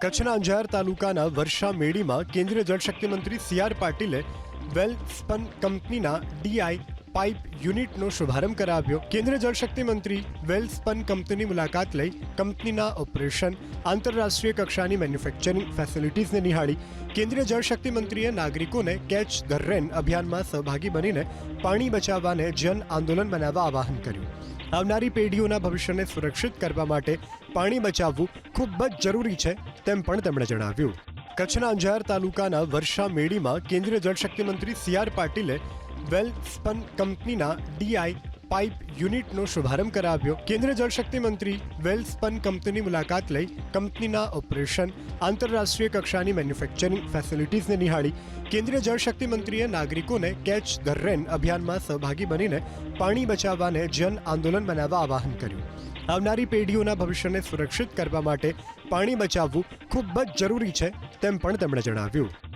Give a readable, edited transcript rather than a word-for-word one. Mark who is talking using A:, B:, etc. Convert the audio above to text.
A: કચ્છના અંજાર તાલુકાના વર્ષા મેડીમાં કેન્દ્રીય જળશક્તિ મંત્રી સી.આર. પાટીલે વેલસ્પન કંપનીના ડીઆઈ પાઇપ યુનિટનો શુભારંભ કરાવ્યો. કેન્દ્રીય જળશક્તિ મંત્રી વેલસ્પન કંપનીની મુલાકાત લઈ કંપનીના ઓપરેશન, આંતરરાષ્ટ્રીય કક્ષાની મેન્યુફેક્ચરિંગ ફેસિલિટીઝને નિહાળી. કેન્દ્રીય જળશક્તિ મંત્રીએ નાગરિકોને કેચ ધ રેન અભિયાનમાં સહભાગી બનીને પાણી બચાવવાને જન આંદોલન બનાવવા આહવાન કર્યું. આવનારી પેઢીઓના ભવિષ્યને સુરક્ષિત કરવા માટે પાણી બચાવવું ખૂબ જ જરૂરી છે તેમ પણ તેમણે જણાવ્યું. કચ્છના અંજાર તાલુકાના વર્ષા મેડીમાં કેન્દ્રીય જળશક્તિ મંત્રી સી.આર. પાટીલે વેલસ્પન કંપનીના ડીઆઈ પાઇપ યુનિટનો શુભારંભ કરાવ્યો. કેન્દ્રીય જળશક્તિ મંત્રી વેલસ્પન કંપનીની મુલાકાત લઈ કંપનીના ઓપરેશન, આંતરરાષ્ટ્રીય કક્ષાની મેન્યુફેક્ચરિંગ ફેસિલિટીઝને નિહાળી. કેન્દ્રીય જળશક્તિ મંત્રીએ નાગરિકોને કેચ ધ રેન અભિયાનમાં સહભાગી બનીને પાણી બચાવવાને જન આંદોલન બનાવવા આહવાન કર્યું. આવનારી પેઢીઓના ભવિષ્યને સુરક્ષિત કરવા માટે પાણી બચાવવું ખૂબ જ જરૂરી છે તેમ પણ તેમણે જણાવ્યું.